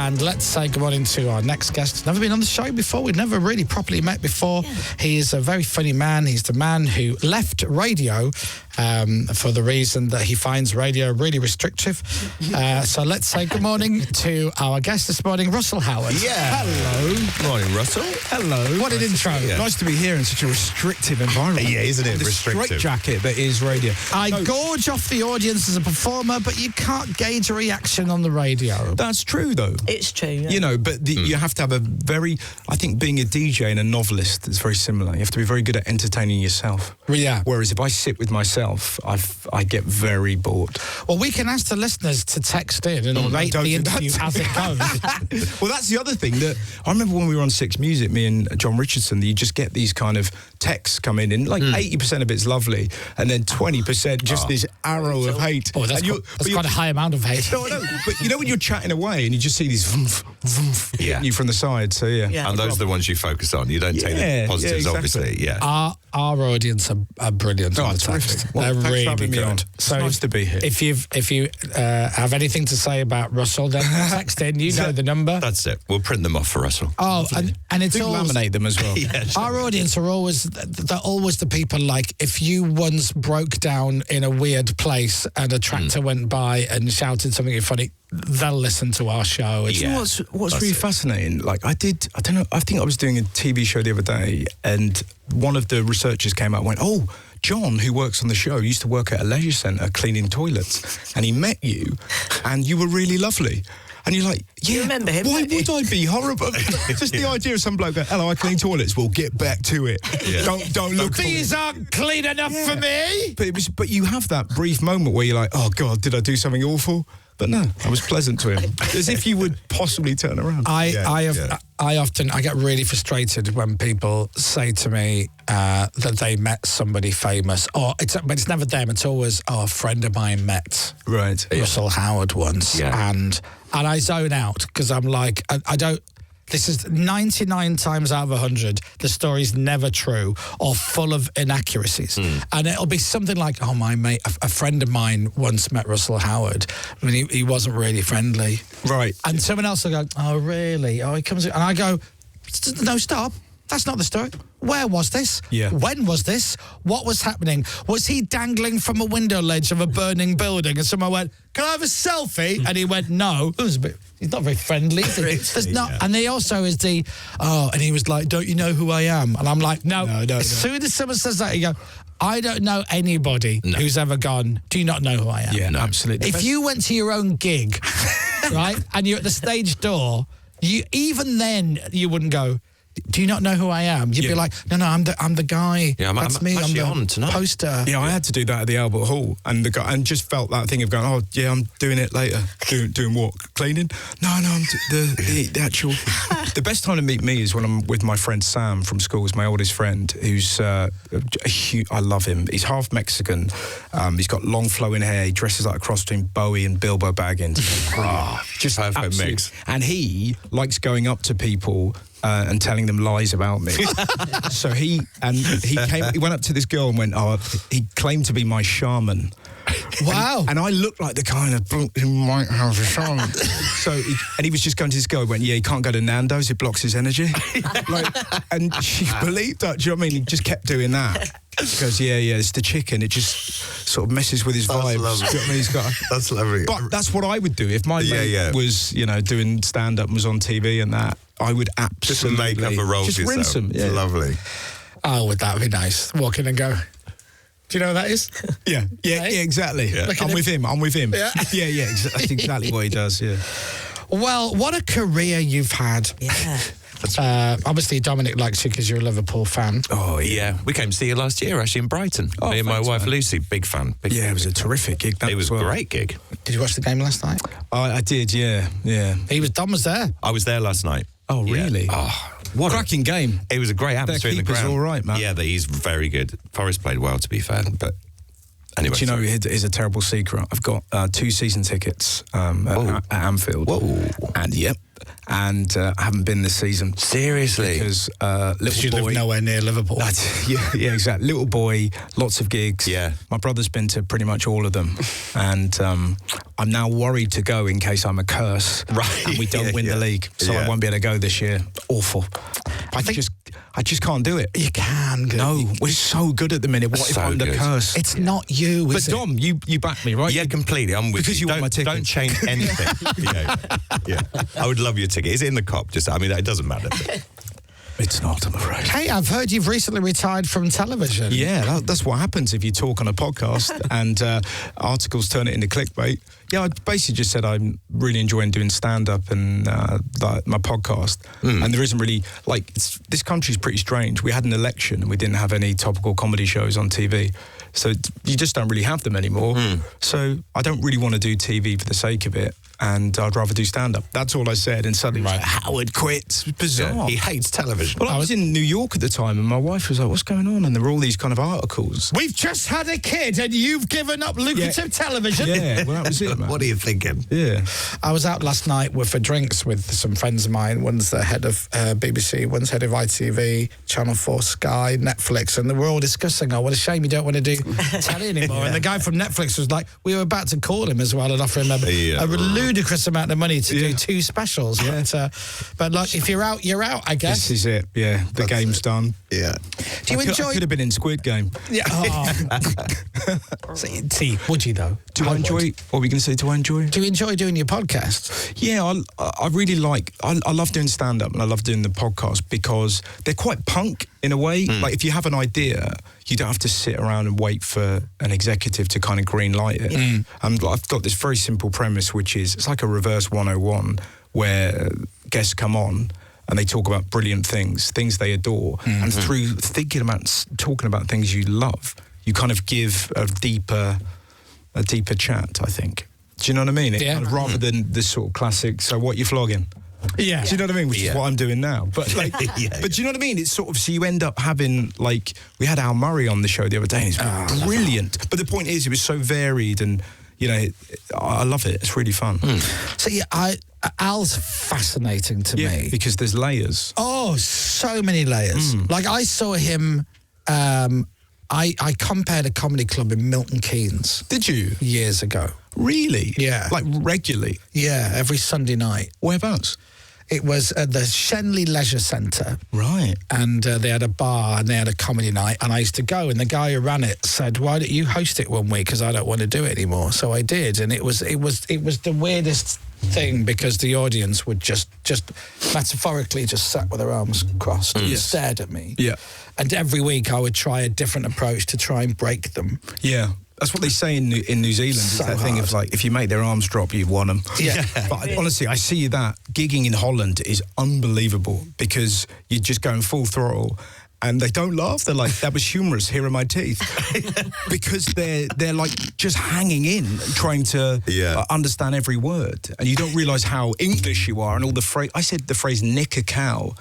And let's say good morning to our next guest. Never been on the show before. We've never really properly met before. Yeah. He is a very funny man. He's the man who left radio for the reason that he finds radio really restrictive. So let's say good morning to our guest this morning, Russell Howard. Yeah. Hello. Morning, Russell. Hello. What an intro. Nice to be here in such a restrictive environment. Yeah, isn't it? The Restrictive. straitjacket that is radio. I gorge off the audience as a performer, but you can't gauge a reaction on the radio. That's true, though. It's true, yeah. You know, but you have to have a very... I think being a DJ and a novelist is very similar. You have to be very good at entertaining yourself. Yeah. Whereas if I sit with myself, I get very bored. Well, we can ask the listeners to text in and rate the interview as it goes. Well, that's the other thing that I remember when we were on Six Music, me and John Richardson, you just get these kind of texts come in, and like 80% of it's lovely, and then 20% just this arrow of hate. Oh, that's quite a high amount of hate. No, but you know when you're chatting away and you just see these vroom, hitting you from the side, so yeah. And those are the ones you focus on. You don't take the positives, obviously. Yeah. Our audience are brilliant on the text. Well, they're really good. So it's nice to be here. If you have anything to say about Russell, then text in. You know the number. That's it. We'll print them off for Russell. Oh, and it's always laminate them as well. Yeah, sure. Our audience are always the people like, if you once broke down in a weird place and a tractor went by and shouted something funny, they'll listen to our show. You know what's really fascinating? Like I think I was doing a TV show the other day, and one of the researchers came out and went, "Oh, John, who works on the show, used to work at a leisure centre cleaning toilets, and he met you, and you were really lovely." And you're like, yeah, you remember him, why would I be horrible? Just the idea of some bloke going, hello, I clean toilets, we'll get back to it. Yeah. Don't look for these aren't clean enough for me. But you have that brief moment where you're like, oh, God, did I do something awful? But no, I was pleasant to him. As if you would possibly turn around. I get really frustrated when people say to me that they met somebody famous, but it's never them. It's always, a friend of mine met Russell Howard once, and I zone out because I'm like, I don't. This is 99 times out of 100, the story's never true or full of inaccuracies. And it'll be something like, oh, my mate, a friend of mine once met Russell Howard. I mean, he wasn't really friendly. Right. And someone else will go, oh, really? Oh, he comes in. And I go, no, stop. That's not the story. Where was this? Yeah. When was this? What was happening? Was he dangling from a window ledge of a burning building and someone went, can I have a selfie? And he went, no. It was a bit... He's not very friendly, is he? There's not, and he also is and he was like, don't you know who I am? And I'm like, no. As soon as someone says that, you go, I don't know anybody who's ever gone, do you not know who I am? Yeah, absolutely. If you went to your own gig, right, and you're at the stage door, even then you wouldn't go, do you not know who I am? You'd be like, no, I'm the guy. Yeah, that's me. I'm the on tonight. Poster. Yeah, I had to do that at the Albert Hall, and the guy, and just felt that thing of going, oh yeah, I'm doing it later. Doing what? Cleaning? No, I'm the actual. The best time to meet me is when I'm with my friend Sam from school. He's my oldest friend, who's a huge. I love him. He's half Mexican. He's got long flowing hair. He dresses like a cross between Bowie and Bilbo Baggins. Just perfect mix. And he likes going up to people and telling them lies about me. So he went up to this girl and went, he claimed to be my shaman. Wow. And I looked like the kind of bloke who might have a shaman. He was just going to this girl, went, yeah, he can't go to Nando's, it blocks his energy. And she believed that, do you know what I mean? He just kept doing that. He goes, yeah, it's the chicken. It just sort of messes with his vibes. Lovely. Do you know what I mean? That's lovely. But that's what I would do. If my mate was, doing stand-up and was on TV and that, I would absolutely... Just make up a role just for rinse yourself. them. Yeah. It's lovely. Oh, would that be nice? Walk in and go, do you know what that is? Yeah, exactly. Yeah. I'm with him. Yeah, that's exactly what he does, yeah. Well, what a career you've had. Yeah. Obviously, Dominic likes you because you're a Liverpool fan. Oh, yeah. We came to see you last year, actually, in Brighton. Me and my wife, Lucy, big fan. It was a terrific gig. It was a great gig. Did you watch the game last night? I did, yeah. Dom was there. I was there last night. Oh, really? Yeah. Oh, what cracking game. It was a great atmosphere in the ground. all right, man. Yeah, he's very good. Forrest played well, to be fair, but... Anyway, do you know, here's a terrible secret. I've got 2 season tickets at Anfield. Whoa. and I haven't been this season. Seriously? Because little you boy... live nowhere near Liverpool. yeah, exactly. Little boy, lots of gigs. Yeah. My brother's been to pretty much all of them. And I'm now worried to go in case I'm a curse. Right. And we don't win the league. So I won't be able to go this year. Awful. I just can't do it. You can go. No, we're so good at the minute. What if I'm the curse? It's not you, But is it? Dom, you back me, right? Yeah, completely. I'm with Because you want my ticket. Don't change anything. yeah. I would love your ticket. Is it in the cop? It doesn't matter. It's not, I'm afraid. Hey, I've heard you've recently retired from television. Yeah, that's what happens if you talk on a podcast and articles turn it into clickbait. Yeah, I basically just said I'm really enjoying doing stand-up and my podcast. And there isn't really, this country's pretty strange. We had an election and we didn't have any topical comedy shows on TV. So you just don't really have them anymore. So I don't really want to do TV for the sake of it. And I'd rather do stand-up. That's all I said. And suddenly, Howard quits. Bizarre. Yeah, he hates television. Well, I was in New York at the time, and my wife was like, what's going on? And there were all these kind of articles. We've just had a kid and you've given up lucrative television. Yeah, well, that was it, man. What are you thinking? Yeah. I was out last night for drinks with some friends of mine. One's the head of BBC, one's head of ITV, Channel 4, Sky, Netflix, and we're all discussing, what a shame you don't want to do telly anymore. And the guy from Netflix was like, we were about to call him as well and offer him a ludicrous amount of money to do 2 specials. But like, if you're out, you're out, I guess. This is it. Yeah, the game's done. Yeah. Do you enjoy? I could have been in Squid Game. Yeah. See, would you though? Do I enjoy? What were we going to say? Do I enjoy? Do you enjoy doing your podcast? Yeah, I really like. I love doing stand up and I love doing the podcast because they're quite punk in a way. Like if you have an idea, you don't have to sit around and wait for an executive to kind of green light it. And I've got this very simple premise, which is it's like a reverse 101 where guests come on and they talk about brilliant things they adore, and through talking about things you love, you kind of give a deeper chat, I think. Do you know what I mean? Yeah. Kind of, rather than this sort of classic, so what, you flogging? Yeah. Do you know what I mean? Which is what I'm doing now. But but do you know what I mean? It's sort of, so you end up having, like, we had Al Murray on the show the other day, and he's brilliant. But the point is, it was so varied, and, you know, I love it. It's really fun. So yeah, Al's fascinating to me. Because there's layers. Oh, so many layers. Like I saw him, I compared a comedy club in Milton Keynes. Did you? Years ago. Really? Yeah. Like regularly? Yeah, every Sunday night. Whereabouts? It was at the Shenley Leisure Centre. Right. And they had a bar and they had a comedy night, and I used to go, and the guy who ran it said, why don't you host it one week, because I don't want to do it anymore. So I did, and it was the weirdest thing, because the audience would just metaphorically just sat with their arms crossed and stared at me. Yeah. And every week I would try a different approach to try and break them. Yeah. That's what they say in New Zealand. So that thing of, like, if you make their arms drop, you've won them. Yeah. But honestly, I see that gigging in Holland is unbelievable, because you're just going full throttle and they don't laugh. They're like, that was humorous, here are my teeth. Because they're like just hanging in, trying to understand every word. And you don't realise how English you are, and all the phrase. I said the phrase nick a cow,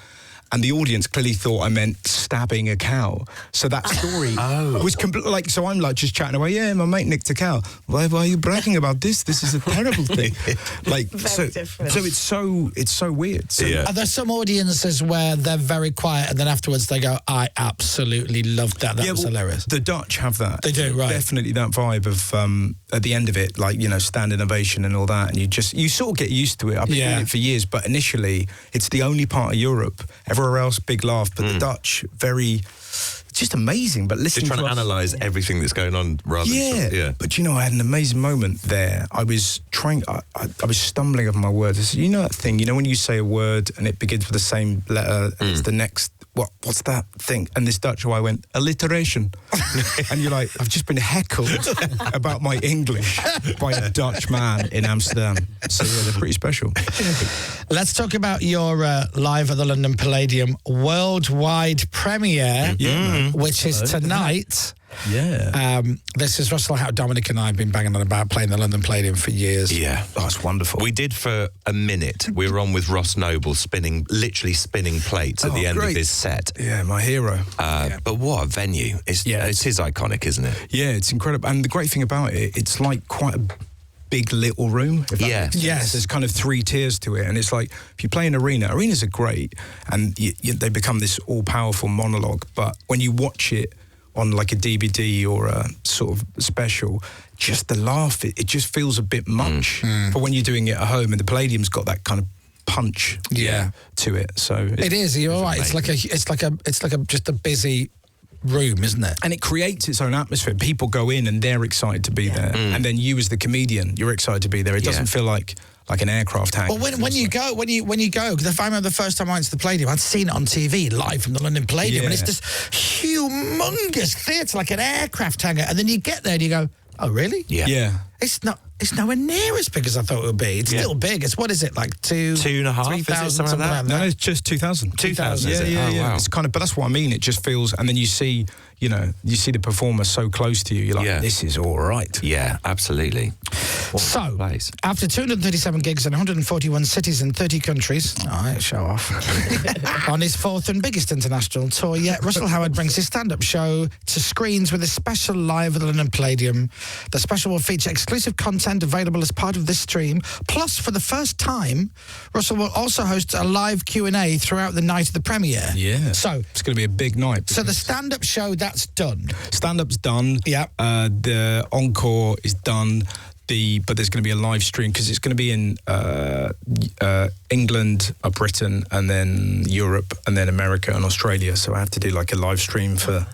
and the audience clearly thought I meant stabbing a cow. So that story was like, so I'm like just chatting away. Yeah, my mate nicked a cow. Why are you bragging about this? This is a terrible thing. Like, Very different. So it's so weird. So, Are there some audiences where they're very quiet and then afterwards they go, I absolutely loved that. That was hilarious. The Dutch have that. They do, right. Definitely that vibe of, at the end of it, like, you know, standing ovation and all that. And you sort of get used to it. I've been doing it for years, but initially it's the only part of Europe. Everywhere else, big laugh, but the Dutch, very, just amazing. But listening Just trying to analyse everything that's going on rather than... But you know, I had an amazing moment there. I was I was stumbling over my words. I said, you know that thing, you know when you say a word and it begins with the same letter and it's the next, what's that thing? And this Dutch guy went, alliteration. And you're like, I've just been heckled about my English by a Dutch man in Amsterdam. So yeah, they're pretty special. Let's talk about your live at the London Palladium worldwide premiere, which is tonight. Yeah. This is Russell Howe. Dominic and I have been banging on about playing the London Palladium for years. Yeah. Oh, it's wonderful. We did for a minute. We were on with Ross Noble, literally spinning plates at the end of his set. Yeah, my hero. But what a venue. It's his iconic, isn't it? Yeah, it's incredible. And the great thing about it, it's like quite a big little room. If that makes sense. Yes. There's kind of 3 tiers to it, and it's like if you play an arena, arenas are great, and they become this all-powerful monologue. But when you watch it on like a DVD or a sort of special, just the laugh, it just feels a bit much. But when you're doing it at home, and the Palladium's got that kind of punch to it, so it is. You're right. It's like a just a busy room, isn't it? And it creates its own atmosphere. People go in and they're excited to be there, and then you as the comedian, you're excited to be there. It doesn't feel like an aircraft hangar. Well, when you go, because if I remember the first time I went to the Palladium, I'd seen it on TV live from the London Palladium, and it's this humongous theatre, like an aircraft hangar, and then you get there and you go, oh, really? Yeah. It's nowhere near as big as I thought it would be. It's still big. It's, what is it, like 2.5? 3,000, something like that? No, it's just 2,000. 2,000, is it? Yeah. Wow. It's kind of, but that's what I mean. It just feels, and then you see the performer so close to you. You're like, this is all right. Yeah, absolutely. So, after 237 gigs in 141 cities in 30 countries, show off, on his 4th and biggest international tour yet, Russell Howard brings his stand-up show to screens with a special live at the London Palladium. The special will feature exclusive content available as part of this stream. Plus, for the first time, Russell will also host a live Q&A throughout the night of the premiere. Yeah. So it's going to be a big night. So the stand-up show, that's done. Stand-up's done. Yeah. The encore is done. But there's going to be a live stream because it's going to be in England, Britain, and then Europe, and then America and Australia. So I have to do like a live stream for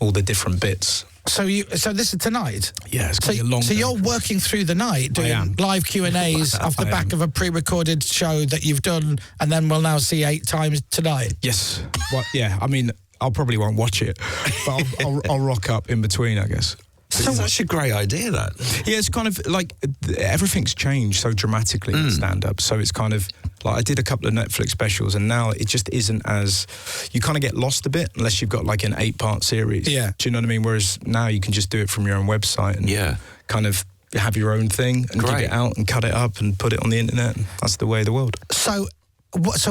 all the different bits. So this is tonight? Yeah, it's going to be a long day. So you're working through the night doing live Q&As off the back of a pre-recorded show that you've done, and then we'll now see 8 times tonight? Yes. Well, yeah, I mean, I probably won't watch it, but I'll rock up in between, I guess. So that's a great idea, that. Yeah, it's kind of like everything's changed so dramatically in stand-up. So it's kind of like I did a couple of Netflix specials, and now it just isn't as, you kind of get lost a bit unless you've got like an 8-part series. Yeah. Do you know what I mean? Whereas now you can just do it from your own website and kind of have your own thing and dig it out and cut it up and put it on the internet. And that's the way of the world. So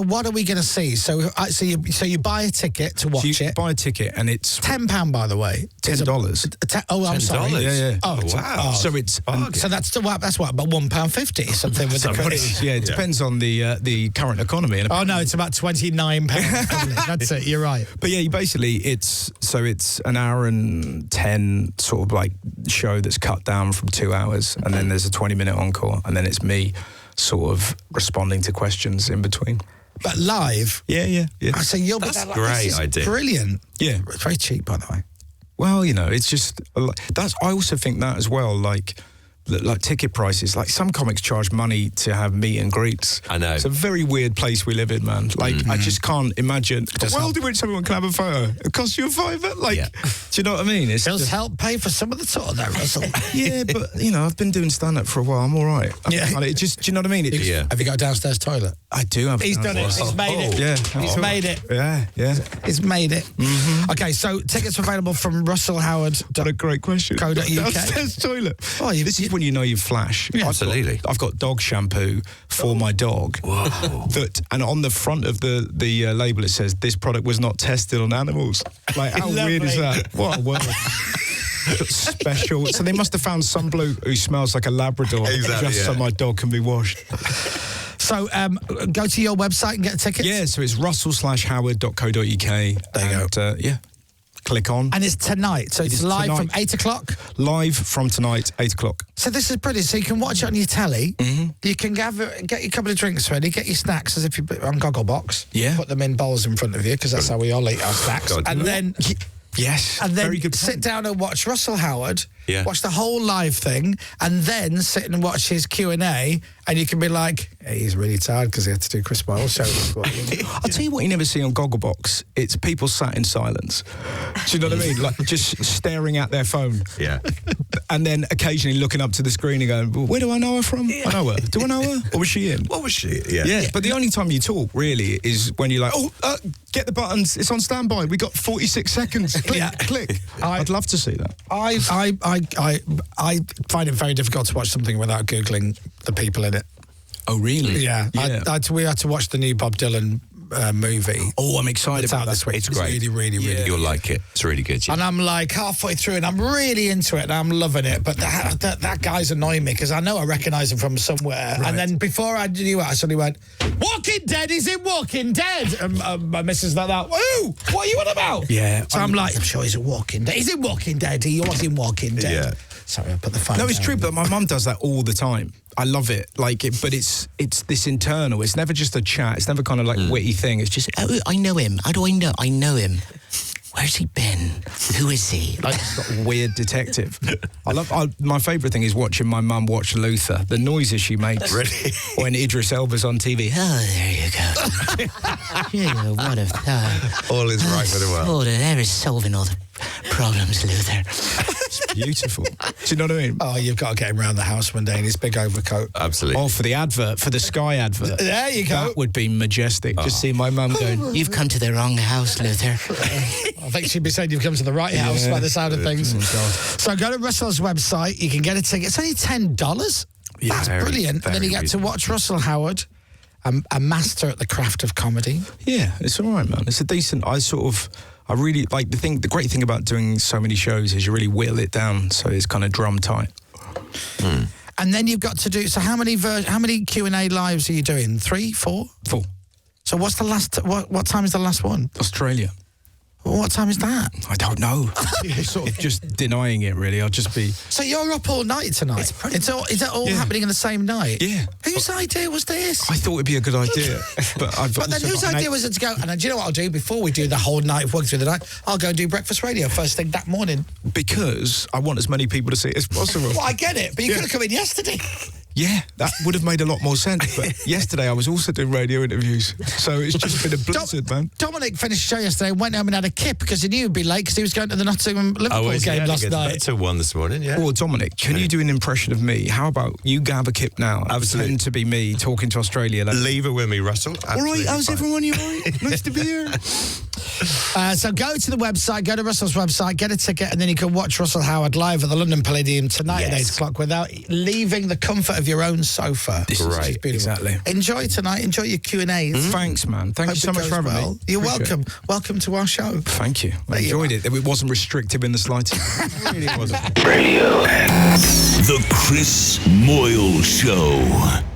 what are we going to see? So you buy a ticket to watch it. Buy a ticket, and it's £10, by the way. $10. I'm sorry. Yeah. Oh, wow. So it's so that's what about £1.50 something with the credit. Yeah, it depends on the current economy. And no, it's about £29. That's it. You're right. But yeah, basically it's an hour and 10 sort of like show that's cut down from 2 hours, and then there's a 20-minute encore, and then it's me sort of responding to questions in between. But live? Yeah. So you'll be That's there, great idea. Brilliant. Yeah. It's very cheap, by the way. Well, it's just, I also think that as well, like ticket prices. Like some comics charge money to have meet and greets. I know. It's a very weird place we live in, man. Like, I just can't imagine a world in which everyone can have a photo. It costs you $5. Like, do you know what I mean? It does help pay for some of the tour, though, Russell. Yeah, but, I've been doing stand-up for a while. I'm all right. It just, do you know what I mean? Have you got a downstairs toilet? I do have. He's done it. He's made it. Yeah. He's made it. Yeah. He's made it. Okay, so tickets available from Russell Howard. What a great question. .co.uk. Downstairs toilet. Oh, this is when you know you've flashed. Yeah, absolutely. I've got dog shampoo for my dog. Whoa. And on the front of the label it says, this product was not tested on animals. Like, how weird is that? What a world. Special. So they must have found some bloke who smells like a Labrador so my dog can be washed. So go to your website and get tickets? Yeah, so it's russell/howard.co.uk. There you go. Yeah. Click on. And it's tonight, so it's live from 8 o'clock? Live from tonight, 8 o'clock. So this is brilliant. So you can watch it on your telly. You can get your couple of drinks ready, get your snacks as if you're on Gogglebox. Yeah. Put them in bowls in front of you, because that's how we all eat our snacks. God, and then... Yes, and then very good sit down and watch Russell Howard, watch the whole live thing, and then sit and watch his Q&A, and you can be like, hey, he's really tired because he had to do Chris Moyles Show. I'll tell you what you never see on Gogglebox. It's people sat in silence. Do you know what I mean? Like, just staring at their phone. Yeah. And then occasionally looking up to the screen and going, well, where do I know her from? I know her. Do I know her? Or was she in? What was she? Yeah. Yeah. But the only time you talk, really, is when you're like, get the buttons. It's on standby. We got 46 seconds. Click. I'd love to see that. I find it very difficult to watch something without Googling the people in it. Oh, really? Yeah. We had to watch the new Bob Dylan movie. Oh, I'm excited about this week. It's great. Really, really, really. You'll like it. It's really good. Yeah. And I'm like halfway through, and I'm really into it, and I'm loving it. But that guy's annoying me because I know I recognise him from somewhere. Right. And then before I knew it, I suddenly went, "Walking Dead is in Walking Dead." And my missus like that. Woo! What are you on about? Yeah. So I'm like, I'm sure he's in Walking Dead. He's in Walking Dead. He was in Walking Dead. Yeah. Sorry, I put the phone No, it's down. true, but my mum does that all the time. I love it, but it's this internal. It's never just a chat. It's never kind of like witty thing. It's just, oh, I know him. How do I know? I know him. Where's he been? Who is he? Like, it's got a weird detective. My favourite thing is watching my mum watch Luther. The noises she makes. Really? When Idris Elba's on TV. Oh, there you go. Yeah, what a all is right with the world. Oh, there is solving all the problems, Luther. It's beautiful. Do you know what I mean? Oh, you've got to get him around the house one day in his big overcoat. Absolutely. Oh, for the advert, for the Sky advert. There you go. That would be majestic. Just see my mum going, "You've come to the wrong house, Luther." I think she'd be saying you've come to the right house by the sound of things. So go to Russell's website. You can get a ticket. It's only $10. Yeah, That's brilliant. And then you get to watch Russell Howard, a master at the craft of comedy. Yeah, it's all right, man. It's a decent. I really like the great thing about doing so many shows is you really whittle it down so it's kind of drum tight. And then you've got to do. So how many Q&A lives are you doing? 3, 4? 4. So what's the last? What time is the last one? Australia. What time is that? I don't know. You're sort of just denying it, really. I'll just be. So you're up all night tonight. Is that all happening on the same night? Yeah. Whose idea was this? I thought it'd be a good idea, but then whose idea was it to go? And do you know what I'll do before we do the whole night, work through the night? I'll go and do breakfast radio first thing that morning. Because I want as many people to see it as possible. Well, I get it, but you could have come in yesterday. Yeah, that would have made a lot more sense. But yesterday I was also doing radio interviews, so it's just been a blizzard, man. Dominic finished the show yesterday, went home and had a kip because he knew he'd be late because he was going to the Nottingham-Liverpool game last night. To 1 this morning, yeah. Well, Dominic, can you do an impression of me? How about you grab a kip now? Absolutely. Pretend to be me talking to Australia. Leave it with me, Russell. All right, how's everyone? You all right? Nice to be here. So go to the website, go to Russell's website, get a ticket, and then you can watch Russell Howard live at the London Palladium tonight at 8 o'clock without leaving the comfort of your own sofa. This is beautiful. Exactly. Enjoy tonight. Enjoy your Q&As. Thanks, man. Thank you so much for having me. You're welcome. Welcome to our show. Thank you. I enjoyed it. It wasn't restrictive in the slightest. It really wasn't. Radio. The Chris Moyles Show.